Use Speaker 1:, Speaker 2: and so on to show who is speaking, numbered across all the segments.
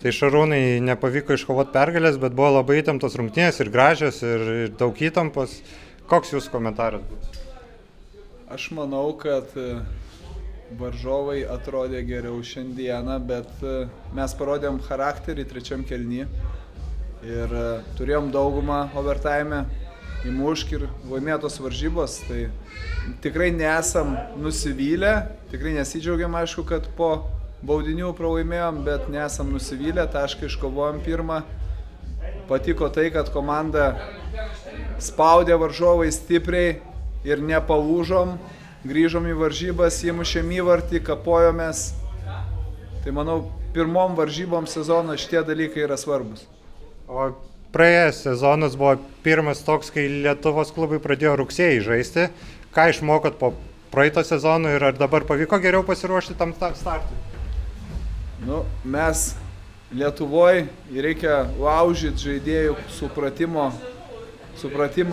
Speaker 1: Tai Šarūnai nepavyko iškovoti pergalės, bet buvo labai įtemptos rungtynės ir gražios, ir daug įtampos. Koks jūsų komentaras būtų?
Speaker 2: Aš manau, kad varžovai atrodė geriau šiandieną, bet mes parodėm charakterį trečiam kėliny ir turėjom daugumą overtime, įmušk ir laimėtos varžybos. Tai tikrai nesam nusivylę, tikrai nesidžiaugiam, aišku, kad po baudinių pralaimėjom, bet nesam nusivylę, tašką iškovojom pirmą. Patiko tai, kad komanda spaudė varžovai stipriai ir nepalūžom, grįžom į varžybas, įmušėm įvartį, kapojomės. Tai manau, pirmom varžybom sezono šitie dalykai yra svarbus.
Speaker 1: O praėjęs sezonas buvo pirmas toks, kai Lietuvos klubai pradėjo rugsėjį žaisti. Ką išmokot po praeito sezono ir ar dabar pavyko geriau pasiruošti tam startui?
Speaker 2: Mes Lietuvoje reikia laužyti žaidėjų supratimą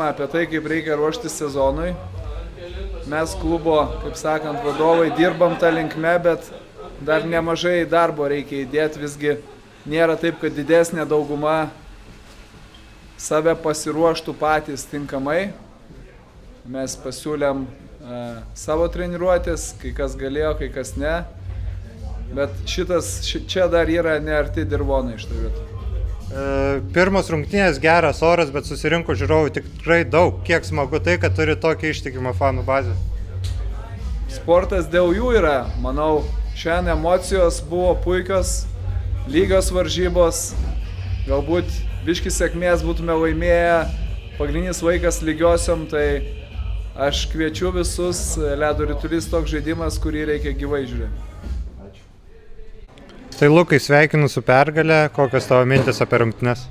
Speaker 2: apie tai, kaip reikia ruoštis sezonui. Mes klubo, kaip sakant, vadovai dirbam tą linkme, bet dar nemažai darbo reikia įdėti. Visgi nėra taip, kad didesnė dauguma save pasiruoštų patys tinkamai. Mes pasiūlėm savo treniruotės, kai kas galėjo, kai kas ne. Bet čia dar yra nearti dirvonai iš to vietų.
Speaker 1: Pirmos rungtynės geras oras, bet susirinko žiūrovų tikrai daug. Kiek smagu tai, kad turi tokią ištikimą fanų bazę?
Speaker 2: Sportas dėl jų yra. Manau, šiandien emocijos buvo puikios, lygios varžybos. Galbūt biški sėkmės būtume laimėję, pagrindinis vaikas lygiosiom, tai aš kviečiu visus, ledo ritulys toks žaidimas, kurį reikia gyvai žiūrėti.
Speaker 1: Tai Lukai, sveikinu su pergale, kokios tavo mintis apie rungtynes?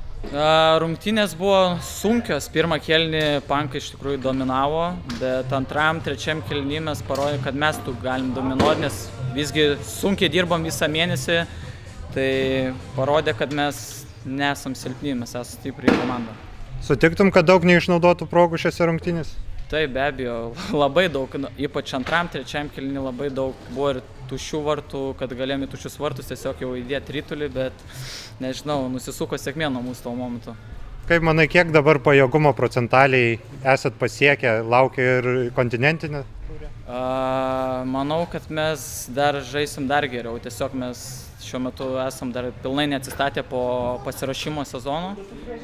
Speaker 3: Rungtynės buvo sunkios, pirmą kėlinį Pankai iš tikrųjų dominavo, bet antram, trečiam kėlinį mes parodėm, kad mes tu galim dominuoti, nes visgi sunkiai dirbom visą mėnesį, tai parodė, kad mes nesam silpni, mes esame stipri komanda.
Speaker 1: Sutiktum, kad daug neišnaudotų progų šiose rungtynės?
Speaker 3: Taip, be abejo, labai daug, ypač antram, trečiam kėlinį labai daug buvo ir tuščių vartų, kad galėjome į tuščius vartus tiesiog jau įdėti ritulį, bet nežinau, nusisuko sėkmė nuo mūsų to momentu.
Speaker 1: Kaip manai, kiek dabar pajėgumo procentaliai esat pasiekę, laukia ir kontinentinė?
Speaker 3: Manau, kad mes dar žaisim dar geriau, tiesiog mes šiuo metu esam dar pilnai neatsistatę po pasiruošimo sezono,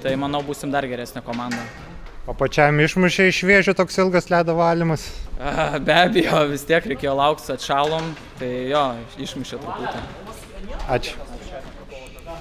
Speaker 3: tai manau būsim dar geresnė komanda.
Speaker 1: O pačiam išmušė iš Vėžių toks ilgas ledo valymas?
Speaker 3: Be abejo, vis tiek reikėjo laukti, atšalom, tai jo, išmušė truputį.
Speaker 1: Ačiū.